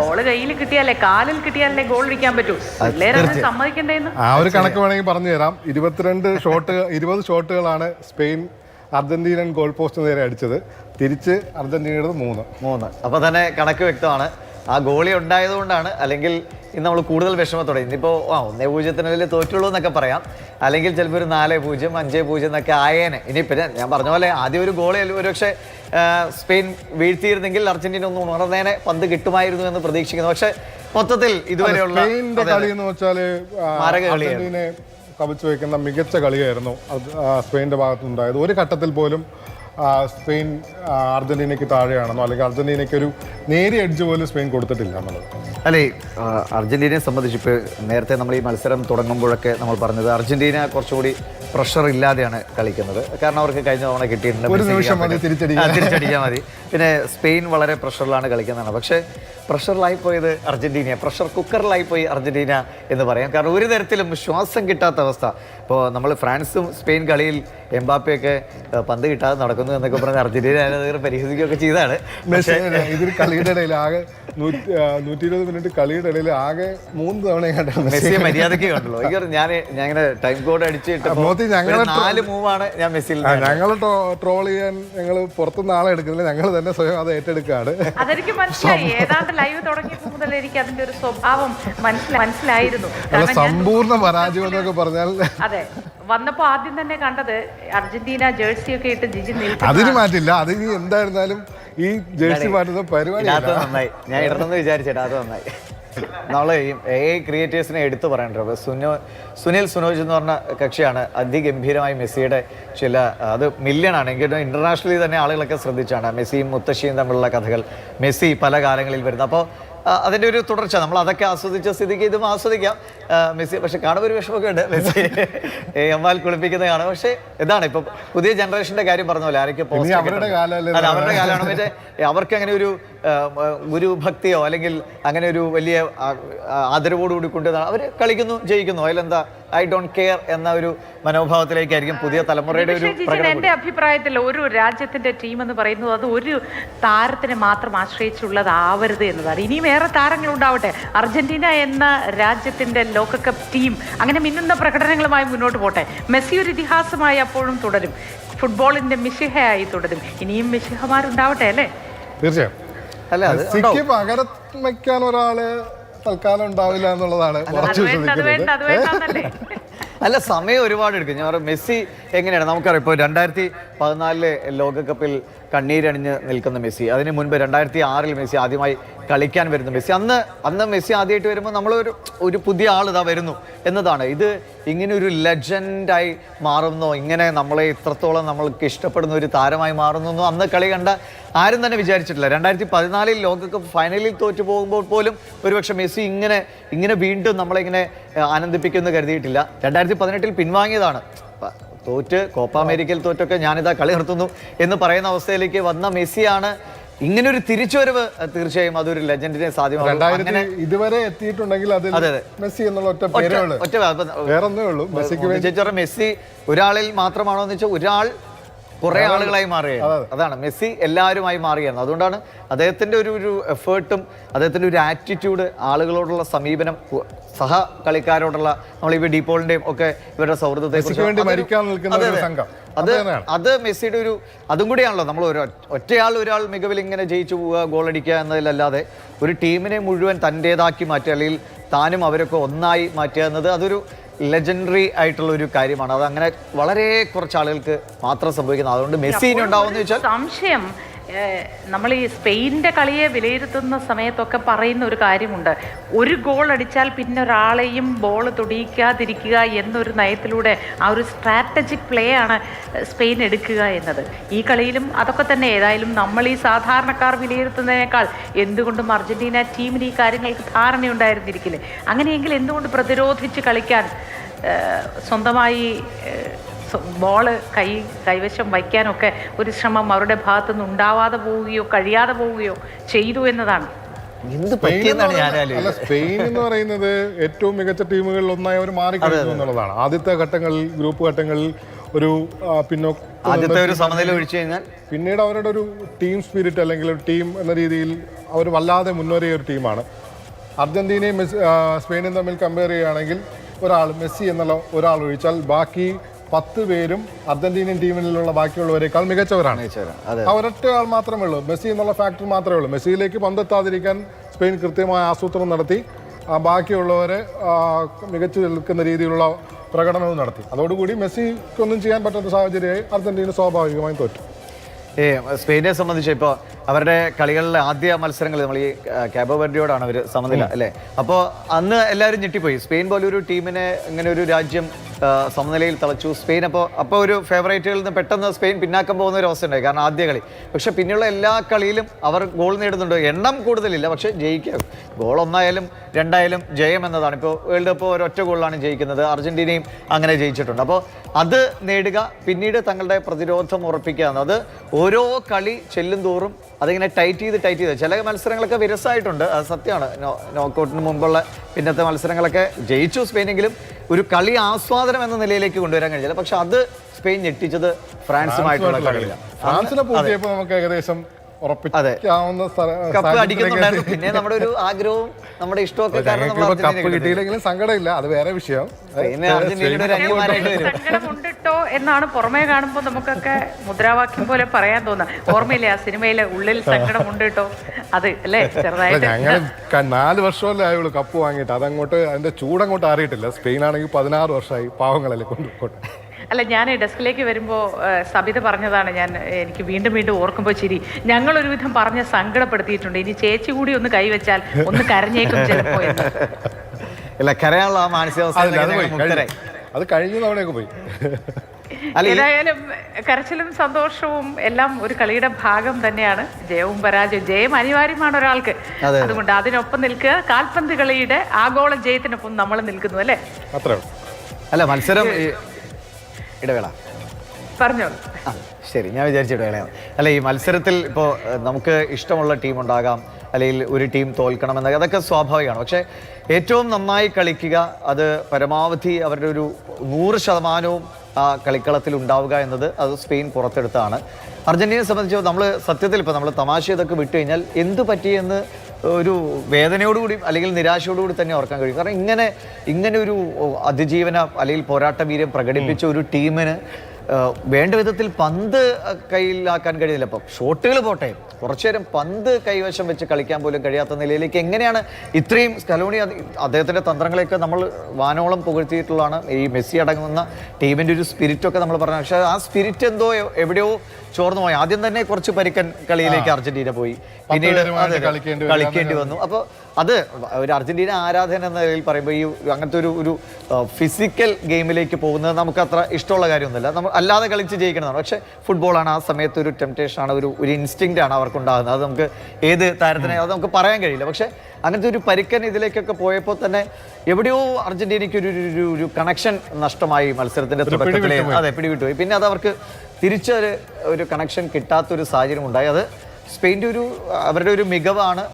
Ball കയ്യിൽ കിട്ടിയാലേ കാലിൽ കിട്ടിയാലേ ഗോൾ അടിക്കാൻ പറ്റൂ. പിള്ളേരത് സമ്മതിക്കണ്ടേന്ന് ആ ഒരു കണക്ക് വേണമെങ്കിൽ പറഞ്ഞു തരാം. 20 ഷോട്ടുകളാണ് സ്പെയിൻ അർജന്റീനൻ ഗോൾ പോസ്റ്റ് നേരെ അടിച്ചത്. തിരിച്ച് അർജന്റീനയുടെ 3. അപ്പോൾ തന്നെ കണക്ക് വ്യക്തമാണ്. ആ ഗോളി ഉണ്ടായതുകൊണ്ടാണ്. അല്ലെങ്കിൽ ഇന്ന് നമ്മൾ കൂടുതൽ വിഷമത്തോടെ ഇന്നിപ്പോൾ 1-0 തോറ്റുള്ളൂ എന്നൊക്കെ പറയാം. അല്ലെങ്കിൽ ചിലപ്പോൾ ഒരു 4-0, 5-0 എന്നൊക്കെ ആയേനെ. ഇനി പിന്നെ ഞാൻ പറഞ്ഞ പോലെ ആദ്യം ഒരു ഗോളി ഒരുപക്ഷെ സ്പെയിൻ വീഴ്ത്തിയിരുന്നെങ്കിൽ അർജന്റീന ഒന്ന് ഉണർന്നേനെ, പന്ത് കിട്ടുമായിരുന്നു എന്ന് പ്രതീക്ഷിക്കുന്നു. പക്ഷെ മൊത്തത്തിൽ ഇതുവരെയുള്ള കളി എന്ന് വെച്ചാൽ അർജന്റീനയെ കവച്ചു വയ്ക്കുന്ന മികച്ച കളിയായിരുന്നു സ്പെയിൻ്റെ ഭാഗത്തുനിന്നുണ്ടായത്. ഒരു ഘട്ടത്തിൽ പോലും സ്പെയിൻ അർജന്റീനയ്ക്ക് താഴെയാണെന്നോ അല്ലെങ്കിൽ അർജന്റീനയ്ക്ക് ഒരു നേരിയ എഡ്ജ് പോലും സ്പെയിൻ കൊടുത്തിട്ടില്ല എന്നുള്ളത്. അല്ലേ, അർജന്റീനയെ സംബന്ധിച്ച് ഇപ്പോൾ നേരത്തെ നമ്മൾ ഈ മത്സരം തുടങ്ങുമ്പോഴൊക്കെ നമ്മൾ പറഞ്ഞത് അർജന്റീന കുറച്ചുകൂടി പ്രഷർ ഇല്ലാതെയാണ് കളിക്കുന്നത്. കാരണം അവർക്ക് കഴിഞ്ഞ തവണ കിട്ടിയിട്ടുണ്ട്, തിരിച്ചടിക്കാൻ മതി. പിന്നെ സ്പെയിൻ വളരെ പ്രഷറിലാണ് കളിക്കുന്നതാണ്. പക്ഷേ പ്രഷറിലായിപ്പോയത് അർജന്റീന, പ്രഷർ കുക്കറിലായിപ്പോയി അർജന്റീന എന്ന് പറയാം. കാരണം ഒരു തരത്തിലും ശ്വാസം കിട്ടാത്ത അവസ്ഥ. ഇപ്പോൾ നമ്മൾ ഫ്രാൻസും സ്പെയിൻ കളിയിൽ എംബാപ്പയൊക്കെ പന്ത് കിട്ടാതെ നടക്കുന്നു എന്നൊക്കെ പറഞ്ഞ് അർജന്റീന ആരാധകർ പരിഹസിക്കുകയൊക്കെ ചെയ്താണ്. ഇതൊരു കളിയുടെ ഇടയിൽ ആകെ 120 മിനിറ്റ് കളിയുടെ ഇടയിൽ ആകെ 3 തവണ മെസ്സിയെ മര്യാദയ്ക്ക് കണ്ടുള്ളൂ. ഞാൻ ഇങ്ങനെ ടൈം കോഡ് അടിച്ചിട്ട് 4 മൂവാണ് ഞാൻ മെസ്സിയിൽ. ഞങ്ങൾ ട്രോൾ ചെയ്യാൻ ഞങ്ങൾ പുറത്തുനിന്ന് ആളെ എടുക്കുന്നില്ല, ഞങ്ങൾ തന്നെ സ്വയം അത് ഏറ്റെടുക്കുകയാണ്. അതെനിക്ക് മനസ്സിലായി. ഏതാണ്ട് ലൈവ് തുടങ്ങിയപ്പോൾ മുതൽ എനിക്ക് അതിന്റെ ഒരു സ്വഭാവം മനസ്സിലായിരുന്നു. സമ്പൂർണ്ണ പരാജയം എന്നൊക്കെ പറഞ്ഞാൽ അതെ, വന്നപ്പോ ആദ്യം തന്നെ കണ്ടത് അർജന്റീന ജേഴ്സി ഒക്കെ ഇട്ട് ജിജി നിൽക്കും. അതിന് മാറ്റില്ല. അത് ഇനി എന്തായിരുന്നാലും ഈ ജേഴ്സി മാറ്റുന്ന പരിപാടി നന്നായി. ഞാൻ ഇടണമെന്ന് വിചാരിച്ചേട്ടാ, അത് നന്നായി. നമ്മള് ഈ ക്രിയേറ്റേഴ്സിനെ എടുത്തു പറയണ്ടോ. സുനിൽ സുനോജ് എന്ന് പറഞ്ഞ കക്ഷിയാണ് അതിഗംഭീരമായി മെസ്സിയുടെ അത് മില്യണാണ്. എനിക്ക് ഇന്റർനാഷണലി തന്നെ ആളുകളൊക്കെ ശ്രദ്ധിച്ചാണ് മെസ്സിയും മുത്തശ്ശിയും തമ്മിലുള്ള കഥകൾ, മെസ്സി പല കാലങ്ങളിൽ വരുന്നത്. അപ്പോൾ അതിൻ്റെ ഒരു തുടർച്ച നമ്മൾ അതൊക്കെ ആസ്വദിച്ച സ്ഥിതിക്ക് ഇതും ആസ്വദിക്കാം. മെസ്സി പക്ഷെ കാണുമ്പോൾ ഒരു വിഷമമൊക്കെ ഉണ്ട്, മെസ്സി എമ്മാൽ കുളിപ്പിക്കുന്നത് കാണാം. പക്ഷേ ഇതാണ് ഇപ്പം പുതിയ ജനറേഷൻ്റെ കാര്യം പറഞ്ഞ പോലെ ആരൊക്കെ അവരുടെ കാലമാണ്. മറ്റേ അവർക്ക് അങ്ങനെ ഒരു ഗുരുഭക്തിയോ അല്ലെങ്കിൽ അങ്ങനെ ഒരു വലിയ ആദരവോടുകൂടി കൊണ്ട് അവർ കളിക്കുന്നു, ജയിക്കുന്നു, അതിലെന്താ ഐ ഡോണ്ട് കെയർ എന്ന ഒരു മനോഭാവത്തിലേക്കായിരിക്കും പുതിയ തലമുറയുടെ ഒരു പ്രകടനം. എൻ്റെ അഭിപ്രായത്തിൽ ഒരു രാജ്യത്തിന്റെ ടീം എന്ന് പറയുന്നത് അത് ഒരു താരത്തിനെ മാത്രം ആശ്രയിച്ചുള്ളതാവരുത് എന്നതാണ്. ഇനിയും ഏറെ താരങ്ങൾ ഉണ്ടാവട്ടെ. അർജന്റീന എന്ന രാജ്യത്തിന്റെ ലോകകപ്പ് ടീം അങ്ങനെ മിന്നുന്ന പ്രകടനങ്ങളുമായി മുന്നോട്ട് പോട്ടെ. മെസ്സി ഒരു ഇതിഹാസമായി അപ്പോഴും തുടരും, ഫുട്ബോളിന്റെ മിശിഹയായി തുടരും. ഇനിയും മിശിഹമാരുണ്ടാവട്ടെ അല്ലേ? തീർച്ചയായും. പകരം വയ്ക്കാൻ ഒരാള് തൽക്കാലം ഉണ്ടാവില്ല എന്നുള്ളതാണ്. അല്ല, സമയം ഒരുപാട് എടുക്കും. ഞാൻ പറയാം മെസ്സി എങ്ങനെയാണ് നമുക്കറിയാം. ഇപ്പോൾ 2014 ലോകകപ്പിൽ കണ്ണീരണിഞ്ഞ് നിൽക്കുന്ന മെസ്സി, അതിന് മുൻപ് 2006 മെസ്സി ആദ്യമായി കളിക്കാൻ വരുന്ന മെസ്സി. അന്ന് മെസ്സി ആദ്യമായിട്ട് വരുമ്പോൾ നമ്മളൊരു പുതിയ ആൾ ഇതാ വരുന്നു എന്നതാണ്. ഇത് ഇങ്ങനെ ഒരു ലെജൻഡായി മാറുന്നോ, ഇങ്ങനെ നമ്മളെ ഇത്രത്തോളം നമ്മൾക്ക് ഇഷ്ടപ്പെടുന്ന ഒരു താരമായി മാറുന്നോ അന്ന് കളി കണ്ട ആരും തന്നെ വിചാരിച്ചിട്ടില്ല. 2014 ലോകകപ്പ് ഫൈനലിൽ തോറ്റു പോകുമ്പോൾ പോലും ഒരുപക്ഷെ മെസ്സി ഇങ്ങനെ വീണ്ടും നമ്മളിങ്ങനെ ആനന്ദിപ്പിക്കുമെന്ന് കരുതിയിട്ടില്ല. 2018 പിൻവാങ്ങിയതാണ്. കോപ്പ അമേരിക്കയിൽ തോറ്റൊക്കെ ഞാനിതാ കളി നിർത്തുന്നു എന്ന് പറയുന്ന അവസ്ഥയിലേക്ക് വന്ന മെസ്സിയാണ്. ഇങ്ങനൊരു തിരിച്ചുവരവ് തീർച്ചയായും അതൊരു ലെജൻഡിനെ സാധ്യമാണ്. ഇതുവരെ എത്തിയിട്ടുണ്ടെങ്കിൽ മെസ്സി എന്നുള്ള മെസ്സി ഒരാളിൽ മാത്രമാണോ എന്ന് വെച്ചാൽ ഒരാൾ കുറെ ആളുകളായി മാറുകയാണ്. അതാണ് മെസ്സി എല്ലാവരുമായി മാറുകയാണ്. അതുകൊണ്ടാണ് അദ്ദേഹത്തിന്റെ ഒരു എഫേർട്ടും അദ്ദേഹത്തിന്റെ ഒരു ആറ്റിറ്റ്യൂഡ്, ആളുകളോടുള്ള സമീപനം, സഹ കളിക്കാരോടുള്ള നമ്മളിപ്പോ ഡീപോളിന്റെയും ഒക്കെ ഇവരുടെ സൗഹൃദത്തെ അത് മെസ്സിയുടെ ഒരു അതും കൂടിയാണല്ലോ. നമ്മൾ ഒരാൾ മികവിൽ ഇങ്ങനെ ജയിച്ചു പോവുക, ഗോളടിക്കുക എന്നതിലല്ലാതെ ഒരു ടീമിനെ മുഴുവൻ തൻ്റേതാക്കി മാറ്റുക, അല്ലെങ്കിൽ താനും അവരൊക്കെ ഒന്നായി മാറ്റുക എന്നത് അതൊരു ലെജൻഡറി ആയിട്ടുള്ള ഒരു കാര്യമാണ്. അത് അങ്ങനെ വളരെ കുറച്ച് ആളുകൾക്ക് മാത്രം സംഭവിക്കുന്നത്. അതുകൊണ്ട് മെസ്സിനെ ഉണ്ടാവുമെന്ന് വെച്ചാൽ സംശയം. നമ്മൾ ഈ സ്പെയിനിൻ്റെ കളിയെ വിലയിരുത്തുന്ന സമയത്തൊക്കെ പറയുന്ന ഒരു കാര്യമുണ്ട്, ഒരു ഗോൾ അടിച്ചാൽ പിന്നെ ഒരാളെയും ബോൾ തൊടിയിക്കാതിരിക്കുക എന്നൊരു നയത്തിലൂടെ ആ ഒരു സ്ട്രാറ്റജിക് പ്ലേ ആണ് സ്പെയിൻ എടുക്കുക എന്നത്. ഈ കളിയിലും അതൊക്കെ തന്നെ. ഏതായാലും നമ്മൾ ഈ സാധാരണക്കാർ വിലയിരുത്തുന്നതിനേക്കാൾ എന്തുകൊണ്ടും അർജന്റീന ടീമിന് ഈ കാര്യങ്ങൾക്ക് ധാരണയുണ്ടായിരുന്നിരിക്കില്ലേ? അങ്ങനെയെങ്കിൽ എന്തുകൊണ്ട് പ്രതിരോധിച്ച് കളിക്കാൻ സ്വന്തമായി ബോള് കൈവശം വയ്ക്കാനൊക്കെ ഒരു ശ്രമം അവരുടെ ഭാഗത്തുനിന്ന് ഉണ്ടാവാതെ പോവുകയോ കഴിയാതെ പോവുകയോ ചെയ്തു എന്നതാണ്. സ്പെയിൻ എന്ന് പറയുന്നത് ഏറ്റവും മികച്ച ടീമുകളിൽ ഒന്നായി അവർ മാറിക്കഴിഞ്ഞു എന്നുള്ളതാണ്. ആദ്യത്തെ ഘട്ടങ്ങളിൽ, ഗ്രൂപ്പ് ഘട്ടങ്ങളിൽ ഒരു പിന്നോക്കം ആദ്യത്തെ ഒരു സമനില ഒഴിച്ചു കഴിഞ്ഞാൽ പിന്നീട് അവരുടെ ഒരു ടീം സ്പിരിറ്റ് അല്ലെങ്കിൽ ഒരു ടീം എന്ന രീതിയിൽ അവർ വല്ലാതെ മുന്നേറിയ ഒരു ടീമാണ്. അർജന്റീനയും സ്പെയിനും തമ്മിൽ കമ്പയർ ചെയ്യുകയാണെങ്കിൽ മെസ്സി എന്നുള്ള ഒരാൾ ഒഴിച്ചാൽ ബാക്കി 10 പേരും അർജന്റീനിയൻ ടീമിലുള്ള ബാക്കിയുള്ളവരെക്കാൾ മികച്ചവരാണ്. ഒരൊറ്റ ആൾ മാത്രമേ ഉള്ളൂ, മെസ്സി എന്നുള്ള ഫാക്ടർ മാത്രമേ ഉള്ളൂ. മെസ്സിയിലേക്ക് പന്തെത്താതിരിക്കാൻ സ്പെയിൻ കൃത്യമായ ആസൂത്രണം നടത്തി ബാക്കിയുള്ളവരെ മികച്ചു നിൽക്കുന്ന രീതിയിലുള്ള പ്രകടനവും നടത്തി. അതോടുകൂടി മെസ്സിക്കൊന്നും ചെയ്യാൻ പറ്റാത്ത സാഹചര്യമായി അർജന്റീന സ്വാഭാവികമായും തോറ്റു. സ്പെയിനെ സംബന്ധിച്ച് ഇപ്പോൾ അവരുടെ കളികളിലെ ആദ്യ മത്സരങ്ങൾ നമ്മൾ ഈ കാബോ വെർഡിയോടാണ് അവർ സമനില അല്ലേ. അപ്പോൾ അന്ന് എല്ലാവരും ഞെട്ടിപ്പോയി. സ്പെയിൻ പോലൊരു ടീമിനെ ഇങ്ങനെ ഒരു രാജ്യം സമനിലയിൽ തളച്ചു. സ്പെയിൻ അപ്പോൾ ഒരു ഫേവറേറ്റുകളിൽ നിന്ന് പെട്ടെന്ന് സ്പെയിൻ പിന്നാക്കം പോകുന്ന ഒരു അവസ്ഥ ഉണ്ടായി, കാരണം ആദ്യ കളി. പക്ഷേ പിന്നെയുള്ള എല്ലാ കളിയിലും അവർ ഗോൾ നേടുന്നുണ്ട്. എണ്ണം കൂടുതലില്ല, പക്ഷേ ജയിക്കുക. ഗോൾ 1 2 ജയം എന്നതാണ്. ഇപ്പോൾ വേൾഡ് കപ്പ് ഒരൊറ്റ ഗോളിലാണ് ജയിക്കുന്നത്. അർജന്റീനയും അങ്ങനെ ജയിച്ചിട്ടുണ്ട്. അപ്പോൾ അത് നേടുക, പിന്നീട് തങ്ങളുടെ പ്രതിരോധം ഉറപ്പിക്കുക എന്നത് ഓരോ കളി ചെല്ലും തോറും അതിങ്ങനെ ടൈറ്റ് ചെയ്ത് ചില മത്സരങ്ങളൊക്കെ വിരസമായിട്ടുണ്ട്, അത് സത്യമാണ്. നോക്കൗട്ടിന് മുമ്പുള്ള പിന്നത്തെ മത്സരങ്ങളൊക്കെ ജയിച്ചു സ്പെയിനെങ്കിലും ഒരു കളി ആസ്വാദനം എന്ന നിലയിലേക്ക് കൊണ്ടുവരാൻ കഴിഞ്ഞില്ല. പക്ഷെ അത് സ്പെയിൻ ഞെട്ടിച്ചത് ഫ്രാൻസുമായിട്ടുള്ള കളിയിലാണ്. ഫ്രാൻസിനെ പൂർത്തിയപ്പോൾ നമുക്ക് ഏകദേശം കപ്പ് അടിക്കുന്നുണ്ടായിരുന്നു. പിന്നെ നമ്മുടെ ഒരു ആഗ്രഹവും നമ്മുടെ ഇഷ്ടമൊക്കെ കപ്പ് കിട്ടിയില്ലെങ്കിലും സങ്കടമില്ല, അത് വേറെ വിഷയം. സങ്കടമുണ്ടിട്ടോ എന്നാണ് പുറമേ കാണുമ്പോൾ നമുക്കൊക്കെ മുദ്രാവാക്യം പോലെ പറയാൻ തോന്നുക. ഓർമ്മയില്ലേ ആ സിനിമയിലെ ഉള്ളിൽ സങ്കടമുണ്ടിട്ടോ, അത് അല്ലേ ചെറുതായിട്ട്. ഞങ്ങൾ 4 വർഷമല്ലേ ആയുള്ളൂ കപ്പ് വാങ്ങിയിട്ട്, അതങ്ങോട്ട് അതിന്റെ ചൂടങ്ങോട്ട് അറിയിട്ടില്ല. സ്പെയിൻ ആണെങ്കിൽ 16 വർഷമായി, പാവങ്ങളല്ലേ കൊണ്ടുപോട്ടെ. അല്ല, ഞാൻ ഡെസ്കിലേക്ക് വരുമ്പോൾ സബിത പറഞ്ഞതാണ്, എനിക്ക് വീണ്ടും ഓർക്കുമ്പോൾ ചിരി. ഞങ്ങളൊരു വിധം പറഞ്ഞ് സങ്കടപ്പെടുത്തിയിട്ടുണ്ട്. ഇനി ചേച്ചി കൂടി ഒന്ന് കൈവച്ചാൽ ഒന്ന് കരഞ്ഞേക്കും ചിലപ്പോ. അത് കഴിഞ്ഞ തവണയൊക്കെ പോയി. ഏതായാലും കരച്ചിലും സന്തോഷവും എല്ലാം ഒരു കളിയുടെ ഭാഗം തന്നെയാണ്. ജയവും പരാജയവും, ജയം അനിവാര്യമാണ് ഒരാൾക്ക്. അതുകൊണ്ട് അതിനൊപ്പം നിൽക്കുക. കാൽപന്ത് കളിയുടെ ആഗോള ജയത്തിനൊപ്പം നമ്മൾ നിൽക്കുന്നു അല്ലേ. അത്രേ അല്ല മത്സരം ഇടവേള പറഞ്ഞോ. ശരി, ഞാൻ വിചാരിച്ച ഇടവേളയാണ്. അല്ല, ഈ മത്സരത്തിൽ ഇപ്പോൾ നമുക്ക് ഇഷ്ടമുള്ള ടീം ഉണ്ടാകാം, അല്ലെങ്കിൽ ഒരു ടീം തോൽക്കണമെന്ന്, അതൊക്കെ സ്വാഭാവികമാണ്. പക്ഷേ ഏറ്റവും നന്നായി കളിക്കുക, അത് പരമാവധി അവരുടെ ഒരു 100% ആ കളിക്കളത്തിൽ ഉണ്ടാവുക എന്നത് അത് സ്പെയിൻ പുറത്തെടുത്താണ്. അർജന്റീനയെ സംബന്ധിച്ച് നമ്മൾ സത്യത്തിൽ ഇപ്പോൾ നമ്മൾ തമാശ ഇതൊക്കെ വിട്ടു കഴിഞ്ഞാൽ എന്ത് പറ്റിയെന്ന് ഒരു വേദനയോടുകൂടി അല്ലെങ്കിൽ നിരാശയോടുകൂടി തന്നെ ഓർക്കാൻ കഴിയും. കാരണം ഇങ്ങനെ ഒരു അതിജീവന അല്ലെങ്കിൽ പോരാട്ട വീര്യം പ്രകടിപ്പിച്ച ഒരു ടീമിന് വേണ്ട വിധത്തിൽ പന്ത് കയ്യിലാക്കാൻ കഴിയുന്നില്ല. അപ്പം ഷോട്ടുകൾ പോട്ടെ, കുറച്ചു നേരം പന്ത് കൈവശം വെച്ച് കളിക്കാൻ പോലും കഴിയാത്ത നിലയിലേക്ക് എങ്ങനെയാണ് ഇത്രയും സ്കലോണി അദ്ദേഹത്തിൻ്റെ തന്ത്രങ്ങളെയൊക്കെ നമ്മൾ വാനോളം പുകഴ്ത്തിയിട്ടുള്ളതാണ്. ഈ മെസ്സി അടങ്ങുന്ന ടീമിൻ്റെ ഒരു സ്പിരിറ്റൊക്കെ നമ്മൾ പറഞ്ഞു. പക്ഷേ ആ സ്പിരിറ്റ് എന്തോ എവിടെയോ ചോർന്നു പോയി. ആദ്യം തന്നെ കുറച്ച് പരിക്കൻ കളിയിലേക്ക് അർജന്റീന പോയി, പിന്നീട് കളിക്കേണ്ടി വന്നു. അപ്പോൾ അത് ഒരു അർജന്റീന ആരാധന എന്ന നിലയിൽ പറയുമ്പോൾ ഈ അങ്ങനത്തെ ഒരു ഫിസിക്കൽ ഗെയിമിലേക്ക് പോകുന്നത് നമുക്ക് അത്ര ഇഷ്ടമുള്ള കാര്യമൊന്നുമില്ല. നമ്മൾ അല്ലാതെ കളിച്ച് ജയിക്കണമെന്നാണ്. പക്ഷേ ഫുട്ബോളാണ്, ആ സമയത്ത് ഒരു ടെംപ്റ്റേഷനാണ്, ഒരു ഇൻസ്റ്റിങ്ക്റ്റ് ആണ് അവർക്കുണ്ടാകുന്നത്. അത് നമുക്ക് ഏത് താരത്തിനെ അത് നമുക്ക് പറയാൻ കഴിയില്ല. പക്ഷേ അങ്ങനത്തെ ഒരു പരിക്കൻ ഇതിലേക്കൊക്കെ പോയപ്പോൾ തന്നെ എവിടെയോ അർജന്റീനയ്ക്ക് ഒരു കണക്ഷൻ നഷ്ടമായി മത്സരത്തിന്റെ തുടക്കത്തിലെ. അതെ, പിടിവിട്ടുപോയി. പിന്നെ അത് അവർക്ക് തിരിച്ചൊരു കണക്ഷൻ കിട്ടാത്തൊരു സാഹചര്യം ഉണ്ടായി. അത് സ്പെയിൻ്റെ അവരുടെ ഒരു മികവാണ്.